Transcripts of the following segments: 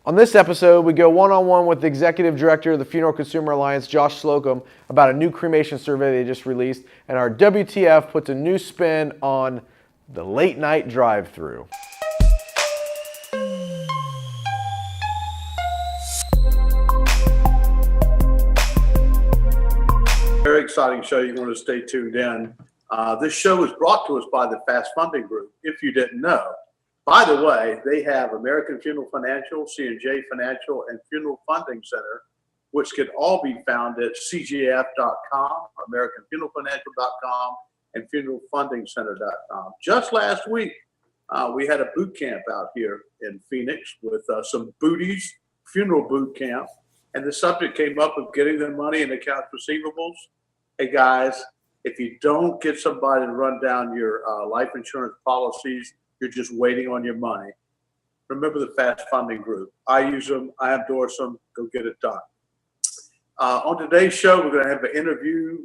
On this episode, we go one-on-one with the Executive Director of the Funeral Consumer Alliance, Josh Slocum, about a new cremation survey they just released, and our WTF puts a new spin on the late night drive-through. Very exciting show. You want to stay tuned in. This show is brought to us by the Fast Funding Group, if you didn't know. By the way, they have American Funeral Financial, C&J Financial, and Funeral Funding Center, which can all be found at cgf.com, americanfuneralfinancial.com, and funeralfundingcenter.com. Just last week, we had a boot camp out here in Phoenix with some booties, funeral boot camp, and the subject came up of getting their money in accounts receivables. Hey guys, if you don't get somebody to run down your life insurance policies, you're just waiting on your money. Remember the Fast Funding Group. I use them. I endorse them. Go get it done. On today's show, we're going to have an interview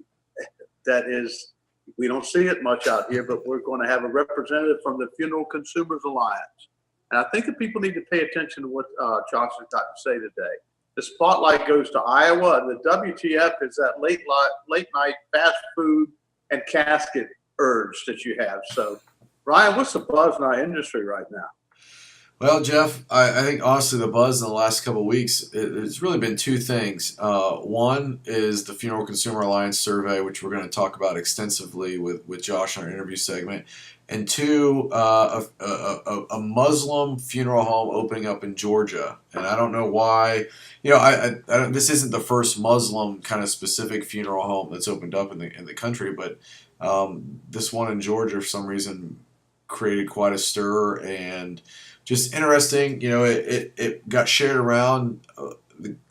that is, we don't see it much out here, but we're going to have a representative from the Funeral Consumers Alliance. And I think that people need to pay attention to what Josh has got to say today. The spotlight goes to Iowa, and the WTF is that late night fast food and casket urge that you have. So, Ryan, what's the buzz in our industry right now? Well, Jeff, I think honestly the buzz in the last couple of weeks, it's really been two things. One is the Funeral Consumer Alliance survey, which we're going to talk about extensively with Josh in our interview segment. And two, a Muslim funeral home opening up in Georgia. And I don't know why, this isn't the first Muslim kind of specific funeral home that's opened up in the country, but this one in Georgia for some reason created quite a stir and just interesting. It got shared around.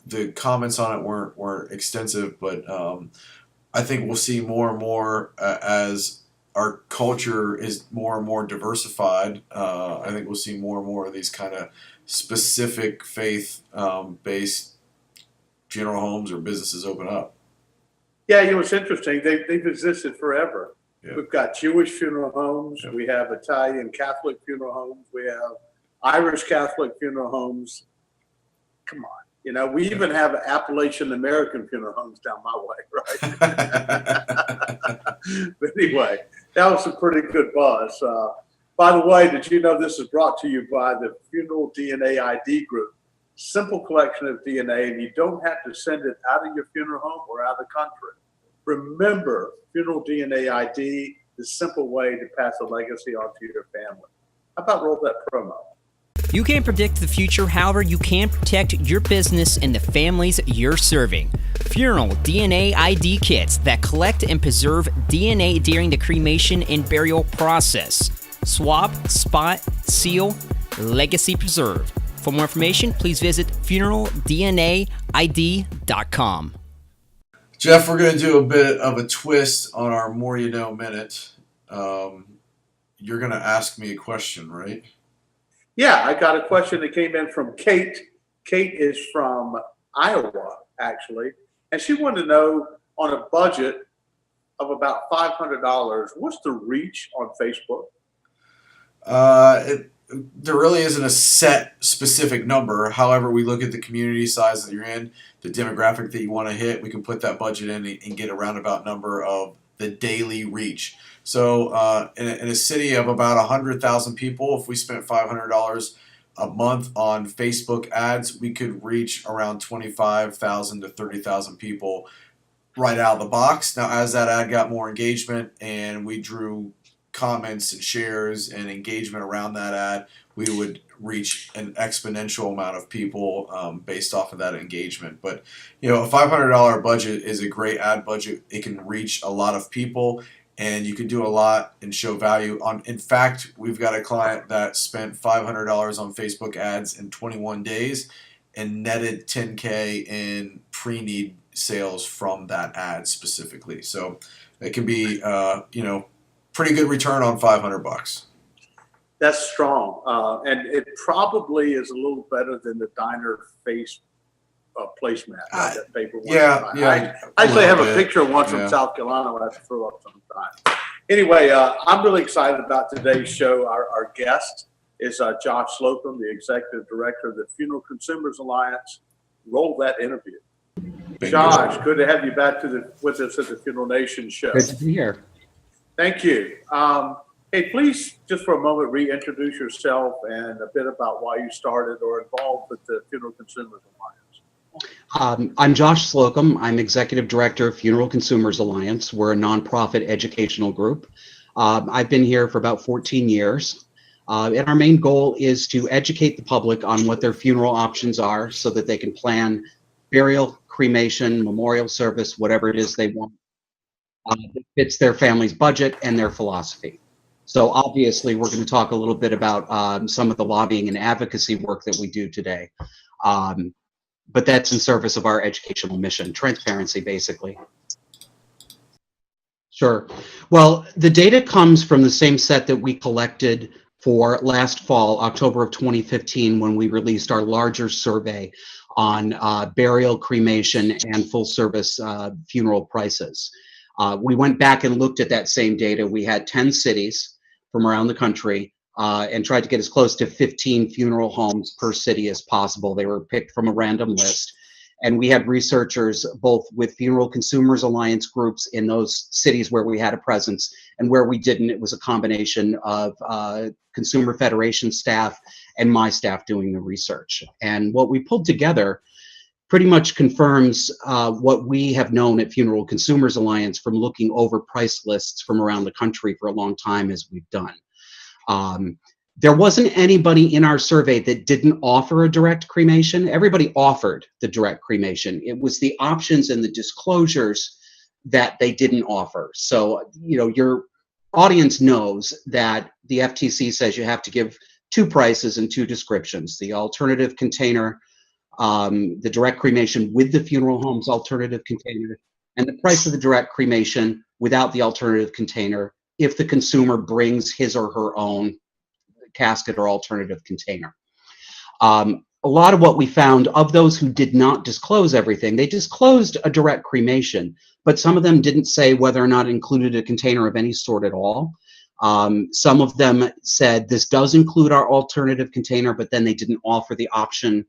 The comments on it weren't extensive, but I think we'll see more and more as our culture is more and more diversified. I think we'll see more and more of these kind of specific faith-based funeral homes or businesses open up. Yeah, it's interesting. They've existed forever. Yeah. We've got Jewish funeral homes. Yeah. We have Italian Catholic funeral homes. We have Irish Catholic funeral homes. Come on. We even have Appalachian American funeral homes down my way, right? But anyway, that was a pretty good buzz. By the way, did you know this is brought to you by the Funeral DNA ID Group? Simple collection of DNA, and you don't have to send it out of your funeral home or out of the country. Remember, Funeral DNA ID, the simple way to pass a legacy on to your family. How about roll that promo? You can't predict the future, however, you can protect your business and the families you're serving. Funeral DNA ID kits that collect and preserve DNA during the cremation and burial process. Swab, spot, seal, legacy preserve. For more information, please visit funeraldnaid.com. Jeff, we're going to do a bit of a twist on our More You Know Minute. You're going to ask me a question, right? Yeah, I got a question that came in from Kate. Kate is from Iowa, actually. And she wanted to know, on a budget of about $500, what's the reach on Facebook? There really isn't a set specific number. However, we look at the community size that you're in, the demographic that you want to hit. We can put that budget in and get a roundabout number of the daily reach. So in a city of about 100,000 people, if we spent $500 a month on Facebook ads, we could reach around 25,000 to 30,000 people right out of the box. Now, as that ad got more engagement and we drew comments and shares and engagement around that ad, we would reach an exponential amount of people based off of that engagement. But a $500 budget is a great ad budget. It can reach a lot of people, and you can do a lot and show value on. In fact, we've got a client that spent $500 on Facebook ads in 21 days and netted $10K in pre-need sales from that ad specifically. So it can be pretty good return on $500. That's strong, and it probably is a little better than the diner face placemat. That paper one. Yeah. I actually have a picture of one from South Carolina when I have to throw up sometime. Anyway, I'm really excited about today's show. Our guest is Josh Slocum, the Executive Director of the Funeral Consumers Alliance. Roll that interview. Josh, good to have you back with us at the Funeral Nation show. Good to be here. Thank you. Hey, please, just for a moment, reintroduce yourself and a bit about why you started or involved with the Funeral Consumers Alliance. I'm Josh Slocum. I'm Executive Director of Funeral Consumers Alliance. We're a nonprofit educational group. I've been here for about 14 years. And our main goal is to educate the public on what their funeral options are so that they can plan burial, cremation, memorial service, whatever it is they want. That fits their family's budget and their philosophy. So obviously, we're going to talk a little bit about some of the lobbying and advocacy work that we do today. But that's in service of our educational mission, transparency, basically. Sure. Well, the data comes from the same set that we collected for last fall, October of 2015, when we released our larger survey on burial, cremation, and full service funeral prices. We went back and looked at that same data. We had 10 cities from around the country and tried to get as close to 15 funeral homes per city as possible. They were picked from a random list. And we had researchers both with Funeral Consumers Alliance groups in those cities where we had a presence and where we didn't. It was a combination of Consumer Federation staff and my staff doing the research. And what we pulled together pretty much confirms what we have known at Funeral Consumers Alliance from looking over price lists from around the country for a long time, as we've done. There wasn't anybody in our survey that didn't offer a direct cremation. Everybody offered the direct cremation. It was the options and the disclosures that they didn't offer. So, you know, your audience knows that the FTC says you have to give two prices and two descriptions: the alternative container, the direct cremation with the funeral home's alternative container, and the price of the direct cremation without the alternative container if the consumer brings his or her own casket or alternative container. A lot of what we found of those who did not disclose everything, they disclosed a direct cremation, but some of them didn't say whether or not it included a container of any sort at all. Some of them said this does include our alternative container, but then they didn't offer the option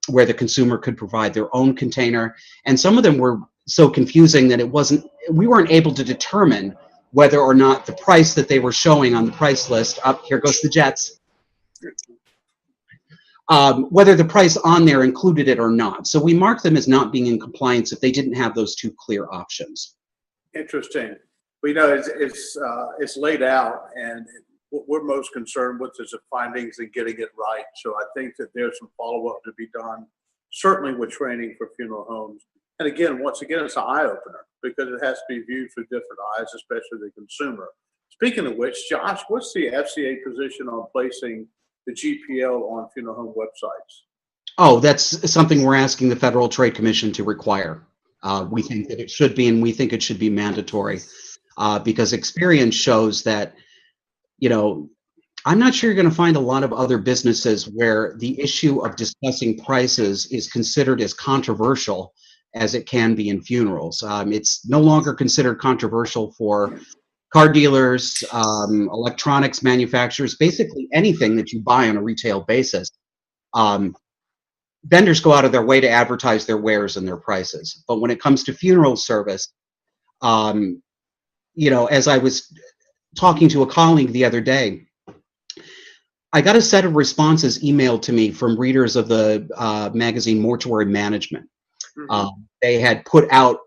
where the consumer could provide their own container. And some of them were so confusing that we weren't able to determine whether or not the price that they were showing on the price list, up here goes the Jets, whether the price on there included it or not. So we marked them as not being in compliance if they didn't have those two clear options. Interesting. We know it's laid out, and what we're most concerned with is the findings and getting it right. So I think that there's some follow-up to be done, certainly with training for funeral homes. And again, once again, it's an eye-opener because it has to be viewed through different eyes, especially the consumer. Speaking of which, Josh, what's the FCA position on placing the GPL on funeral home websites? Oh, that's something we're asking the Federal Trade Commission to require. We think that it should be, and we think it should be mandatory because experience shows that, you know, I'm not sure you're going to find a lot of other businesses where the issue of discussing prices is considered as controversial as it can be in funerals. It's no longer considered controversial for car dealers, electronics manufacturers, basically anything that you buy on a retail basis. Vendors go out of their way to advertise their wares and their prices. But when it comes to funeral service, you know, as I was talking to a colleague the other day, I got a set of responses emailed to me from readers of the magazine Mortuary Management. They had put out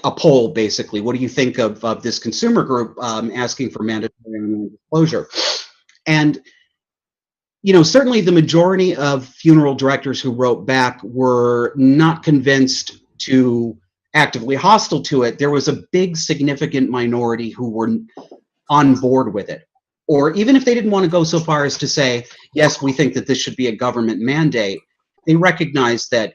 a poll, basically. What do you think of this consumer group asking for mandatory disclosure? And, you know, certainly the majority of funeral directors who wrote back were not convinced to actively hostile to it. There was a big, significant minority who were on board with it. Or even if they didn't want to go so far as to say, yes, we think that this should be a government mandate, they recognize that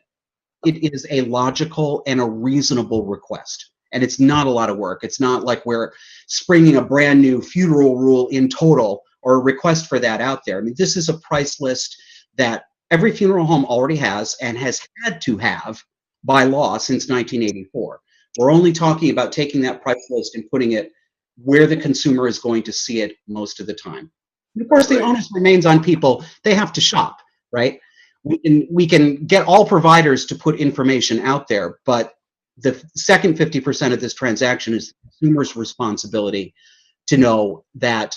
it is a logical and a reasonable request. And it's not a lot of work. It's not like we're springing a brand new funeral rule in total or a request for that out there. I mean, this is a price list that every funeral home already has and has had to have by law since 1984. We're only talking about taking that price list and putting it where the consumer is going to see it most of the time. Of course, the Right. onus remains on people. They have to shop, right? We can get all providers to put information out there, but the second 50% of this transaction is the consumer's responsibility to know that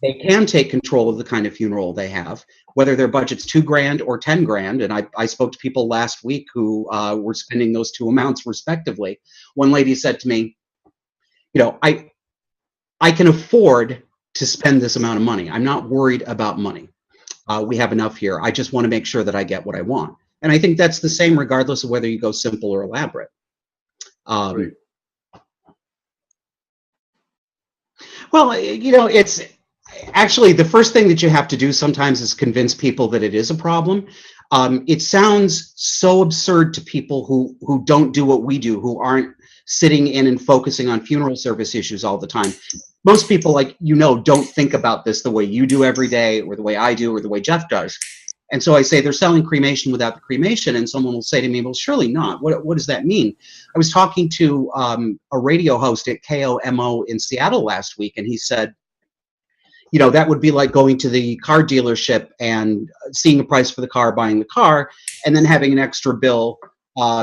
they can take control of the kind of funeral they have, whether their budget's $2,000 or $10,000. And I spoke to people last week who were spending those two amounts respectively. One lady said to me, I can afford to spend this amount of money. I'm not worried about money. We have enough here. I just want to make sure that I get what I want. And I think that's the same regardless of whether you go simple or elaborate. Great. Well, it's actually the first thing that you have to do sometimes is convince people that it is a problem. It sounds so absurd to people who don't do what we do, who aren't sitting in and focusing on funeral service issues all the time. Most people, don't think about this the way you do every day, or the way I do, or the way Jeff does. And so I say they're selling cremation without the cremation, and someone will say to me, well, surely not. What does that mean? I was talking to a radio host at KOMO in Seattle last week, and he said, that would be like going to the car dealership and seeing the price for the car, buying the car, and then having an extra bill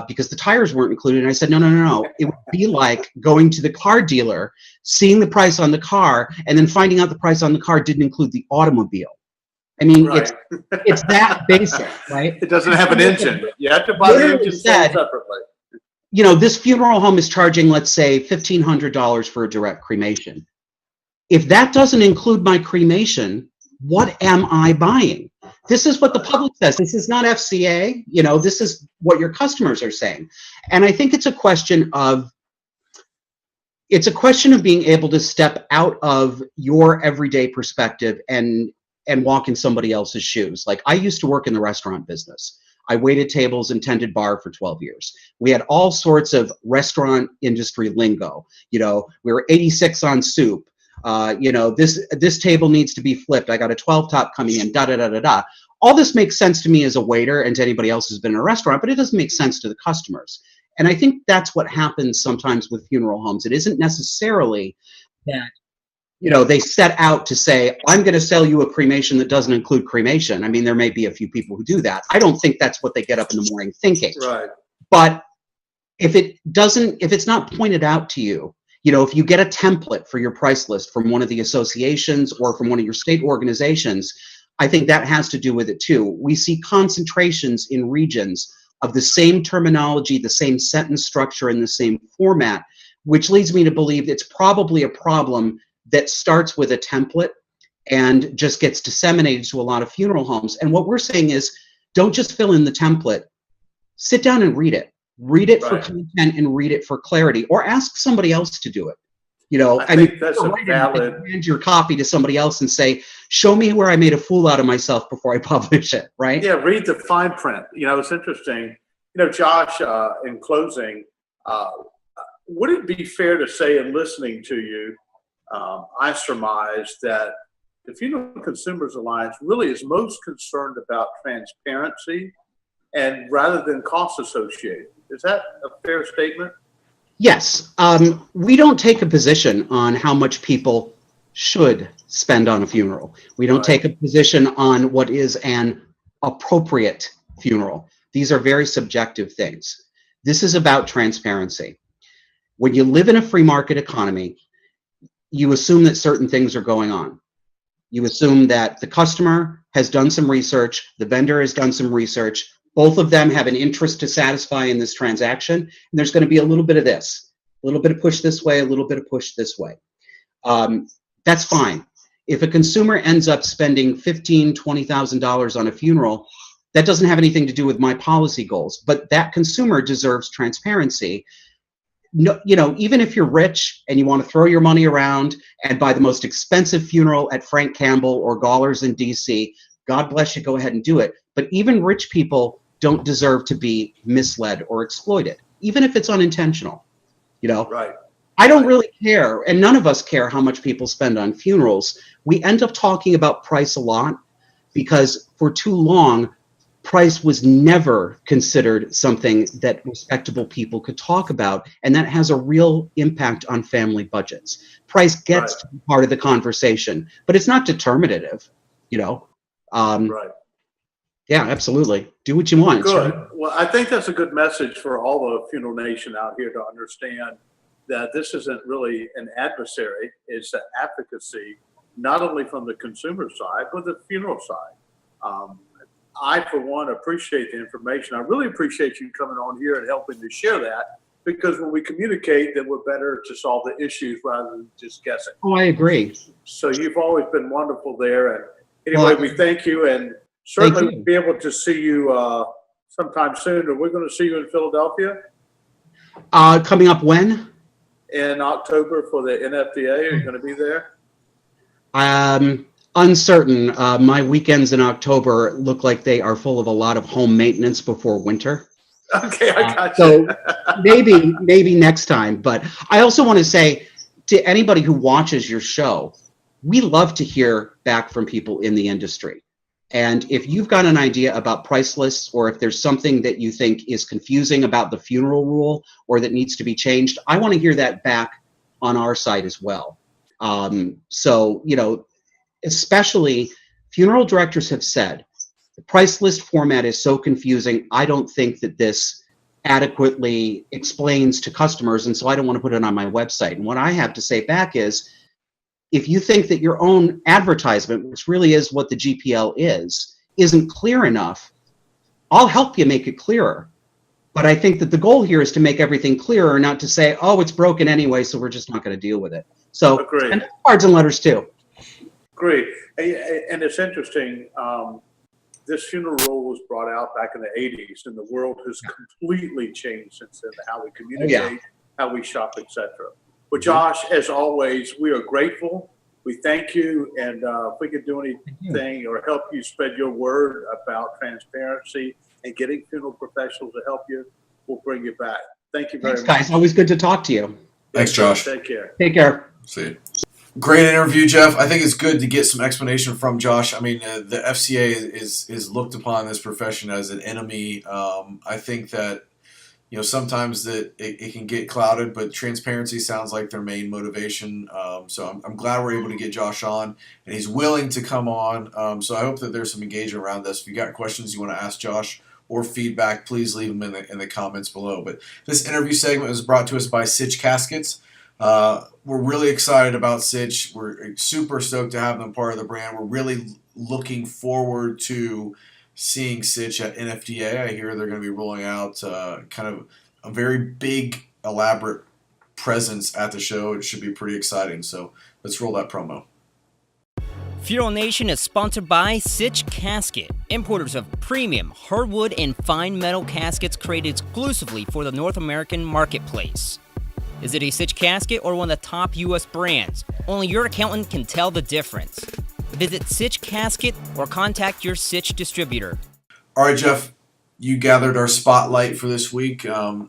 because the tires weren't included. And I said, no. It would be like going to the car dealer, seeing the price on the car, and then finding out the price on the car didn't include the automobile. I mean, Right. it's that basic, right? It doesn't have an engine. You have to buy the Literally engine said, separately. This funeral home is charging, let's say, $1,500 for a direct cremation. If that doesn't include my cremation, what am I buying? This is what the public says. This is not FCA. This is what your customers are saying. And I think it's a question of being able to step out of your everyday perspective and walk in somebody else's shoes. Like, I used to work in the restaurant business. I waited tables and tended bar for 12 years. We had all sorts of restaurant industry lingo. We were 86 on soup. This table needs to be flipped. I got a 12 top coming in, da, da, da, da, da. All this makes sense to me as a waiter and to anybody else who's been in a restaurant, but it doesn't make sense to the customers. And I think that's what happens sometimes with funeral homes. It isn't necessarily that, they set out to say, I'm going to sell you a cremation that doesn't include cremation. I mean, there may be a few people who do that. I don't think that's what they get up in the morning thinking. Right. But if it's not pointed out to you, if you get a template for your price list from one of the associations or from one of your state organizations, I think that has to do with it too. We see concentrations in regions of the same terminology, the same sentence structure, and the same format, which leads me to believe it's probably a problem that starts with a template and just gets disseminated to a lot of funeral homes. And what we're saying is, don't just fill in the template. Sit down and read it. Read it for Right. content and read it for clarity, or ask somebody else to do it. I think that's a valid. Hand your copy to somebody else and say, show me where I made a fool out of myself before I publish it, right? Yeah, read the fine print. It's interesting. Josh, in closing, would it be fair to say, in listening to you, I surmise that the Funeral Consumers Alliance really is most concerned about transparency and rather than costs associated. Is that a fair statement? Yes. We don't take a position on how much people should spend on a funeral. We don't Right. take a position on what is an appropriate funeral. These are very subjective things. This is about transparency. When you live in a free market economy, you assume that certain things are going on. You assume that the customer has done some research, the vendor has done some research, both of them have an interest to satisfy in this transaction, and there's going to be a little bit of this, a little bit of push this way, a little bit of push this way. That's fine. If a consumer ends up spending $15,000, $20,000 on a funeral, that doesn't have anything to do with my policy goals, but that consumer deserves transparency. No, even if you're rich and you want to throw your money around and buy the most expensive funeral at Frank Campbell or Gawler's in DC, God bless you, go ahead and do it. But even rich people don't deserve to be misled or exploited, even if it's unintentional. Right. I don't really care, and none of us care how much people spend on funerals. We end up talking about price a lot because for too long, price was never considered something that respectable people could talk about, and that has a real impact on family budgets. Price gets to be part of the conversation, but it's not determinative, you know. Right. Yeah, absolutely. Do what you want. Good. Well, I think that's a good message for all the Funeral Nation out here to understand that this isn't really an adversary. It's an advocacy, not only from the consumer side, but the funeral side. I, for one, appreciate the information. I really appreciate you coming on here and helping to share that, because when we communicate, then we're better to solve the issues rather than just guessing. Oh, I agree. So you've always been wonderful there. And anyway, we thank you, and certainly be able to see you sometime soon. Are we going to see you in Philadelphia? Coming up when? In October for the NFDA. Are you going to be there? Uncertain. My weekends in October look like they are full of a lot of home maintenance before winter. Okay, I got So you. maybe next time. But I also want to say to anybody who watches your show, we love to hear back from people in the industry. And if you've got an idea about price lists, or if there's something that you think is confusing about the funeral rule or that needs to be changed, I want to hear that back on our side as well. So, you know, especially funeral directors have said the price list format is so confusing. I don't think that this adequately explains to customers, and so I don't want to put it on my website. And what I have to say back is, if you think that your own advertisement, which really is what the GPL is, isn't clear enough, I'll help you make it clearer. But I think that the goal here is to make everything clearer, not to say, oh, it's broken anyway, so we're just not going to deal with it. So, Agreed. And cards and letters too. Great. And it's interesting. This funeral rule was brought out back in the 80s, and the world has completely changed since then, how we communicate, how we shop, etc. But Josh, as always, we are grateful. We thank you, and if we could do anything or help you spread your word about transparency and getting funeral professionals to help you, we'll bring you back. Thank you very much. Thanks, guys. Always good to talk to you. Thanks, Josh. Take care. Take care. See you. Great interview, Jeff. I think it's good to get some explanation from Josh. I mean, the FCA is looked upon this profession as an enemy. I think that, you know, sometimes that it can get clouded, but transparency sounds like their main motivation. So I'm glad we're able to get Josh on, and he's willing to come on. So I hope that there's some engagement around this. If you got questions you want to ask Josh or feedback, please leave them in the comments below. But this interview segment was brought to us by Sitch Caskets. We're really excited about Sitch. We're super stoked to have them part of the brand. We're really looking forward to seeing Sitch at NFDA. I hear they're going to be rolling out kind of a very big, elaborate presence at the show. It should be pretty exciting. So let's roll that promo. Funeral Nation is sponsored by Sitch Casket, importers of premium hardwood and fine metal caskets created exclusively for the North American marketplace. Is it a Sitch casket or one of the top U.S. brands? Only your accountant can tell the difference. Visit Sitch Casket or contact your Sitch distributor. All right, Jeff, you gathered our spotlight for this week.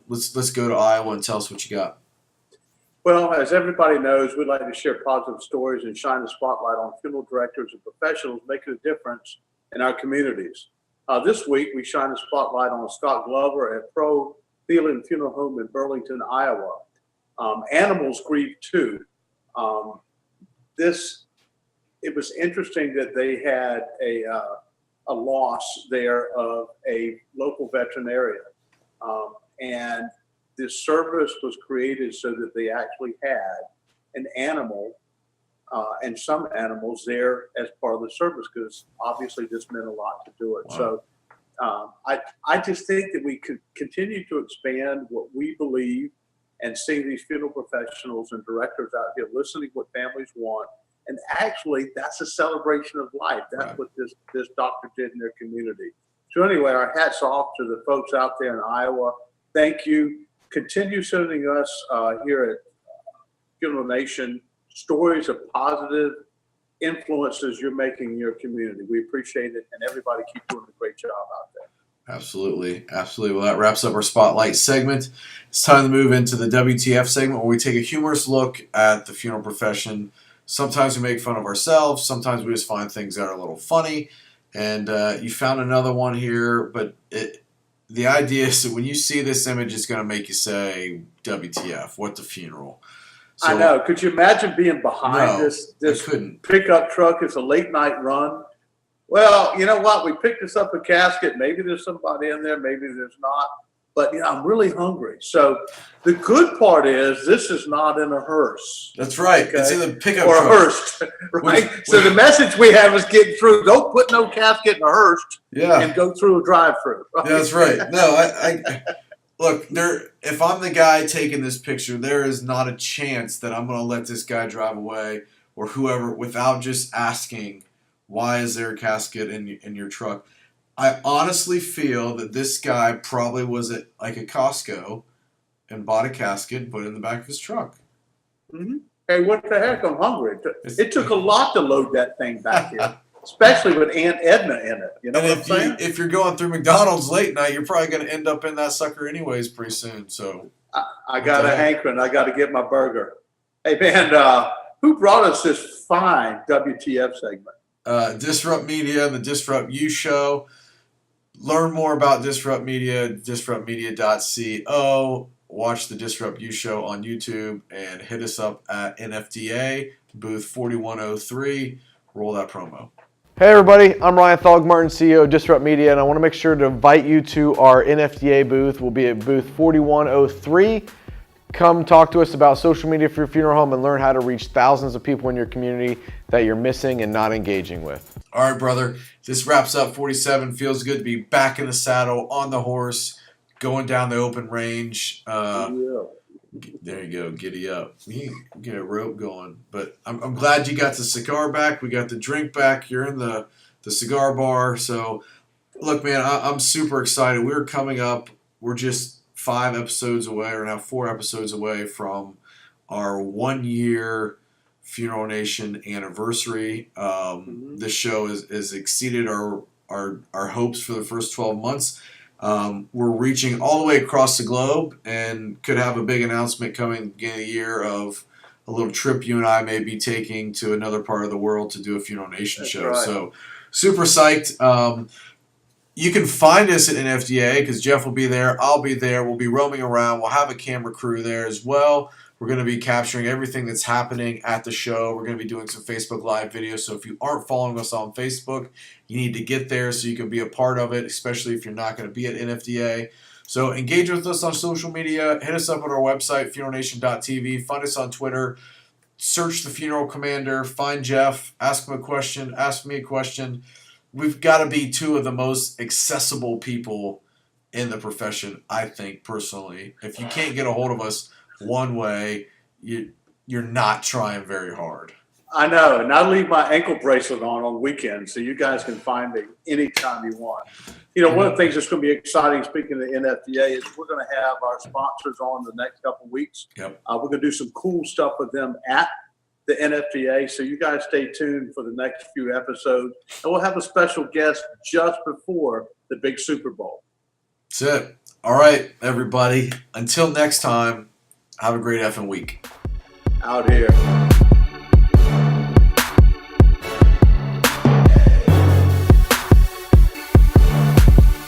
Let's go to Iowa and tell us what you got. Well, as everybody knows, we'd like to share positive stories and shine the spotlight on funeral directors and professionals making a difference in our communities. This week, we shine the spotlight on Scott Glover at Pro Thielen Funeral Home in Burlington, Iowa. Animals grieve too. It was interesting that they had a loss there of a local veterinarian, and this service was created so that they actually had an animal and some animals there as part of the service, because obviously this meant a lot to do it. Wow. So I just think that we could continue to expand what we believe and see these funeral professionals and directors out here listening what families want. And actually, that's a celebration of life. That's what this doctor did in their community. So anyway, our hats off to the folks out there in Iowa. Thank you. Continue sending us here at Funeral Nation stories of positive influences you're making in your community. We appreciate it, and everybody keep doing a great job out there. Absolutely. Absolutely. Well, that wraps up our Spotlight segment. It's time to move into the WTF segment, where we take a humorous look at the funeral profession. Sometimes we make fun of ourselves. Sometimes we just find things that are a little funny. And you found another one here, but the idea is that when you see this image, it's going to make you say, WTF, what the funeral? So, I know. Could you imagine being behind No, this I couldn't. pickup truck? It's a late night run. Well, you know what? We picked this up a casket. Maybe there's somebody in there. Maybe there's not. But I'm really hungry. So the good part is this is not in a hearse. That's right. Okay? It's in the pickup Or a truck. hearse, right? So the message we have is getting through. Don't put no casket in a hearse and go through a drive-through. Right? Yeah, that's right. No, I look, if I'm the guy taking this picture, there is not a chance that I'm going to let this guy drive away or whoever without just asking, why is there a casket in your truck? I honestly feel that this guy probably was at like a Costco and bought a casket and put it in the back of his truck. Mm-hmm. Hey, what the heck? I'm hungry. It took a lot to load that thing back here, especially with Aunt Edna in it. You know And what I'm saying? if you're going through McDonald's late night, you're probably going to end up in that sucker anyways pretty soon. So I got a hankering. I got to get my burger. Hey, man, who brought us this fine WTF segment? Disrupt Media and the Disrupt You Show. Learn more about Disrupt Media, disruptmedia.co. Watch the Disrupt You Show on YouTube and hit us up at NFDA, booth 4103. Roll that promo. Hey everybody, I'm Ryan Thalgmartin, CEO of Disrupt Media, and I want to make sure to invite you to our NFDA booth. We'll be at booth 4103. Come talk to us about social media for your funeral home and learn how to reach thousands of people in your community that you're missing and not engaging with. All right, brother. This wraps up 47. Feels good to be back in the saddle, on the horse, going down the open range. There you go. Giddy up. Get a rope going. But I'm glad you got the cigar back. We got the drink back. You're in the cigar bar. So, look, man, I'm super excited. We're coming up. We're just 5 episodes away, or now 4 episodes away from our 1-year Funeral Nation anniversary. This show has exceeded our hopes for the first 12 months. We're reaching all the way across the globe and could have a big announcement coming at the beginning of the year of a little trip you and I may be taking to another part of the world to do a Funeral Nation show. Right. So super psyched. You can find us at NFDA because Jeff will be there. I'll be there. We'll be roaming around. We'll have a camera crew there as well. We're going to be capturing everything that's happening at the show. We're going to be doing some Facebook Live videos. So if you aren't following us on Facebook, you need to get there so you can be a part of it, especially if you're not going to be at NFDA. So engage with us on social media. Hit us up on our website, funeralnation.tv. Find us on Twitter. Search the Funeral Commander. Find Jeff. Ask him a question. Ask me a question. We've got to be 2 of the most accessible people in the profession, I think, personally. If you can't get a hold of us one way, you're not trying very hard. I know, and I leave my ankle bracelet on weekends, so you guys can find me anytime you want. You know, one of the things that's going to be exciting, speaking of the NFDA, is we're going to have our sponsors on the next couple of weeks. Yep. We're going to do some cool stuff with them at the NFDA, so you guys stay tuned for the next few episodes. And we'll have a special guest just before the big Super Bowl. That's it. All right, everybody. Until next time, have a great effing week. Out here.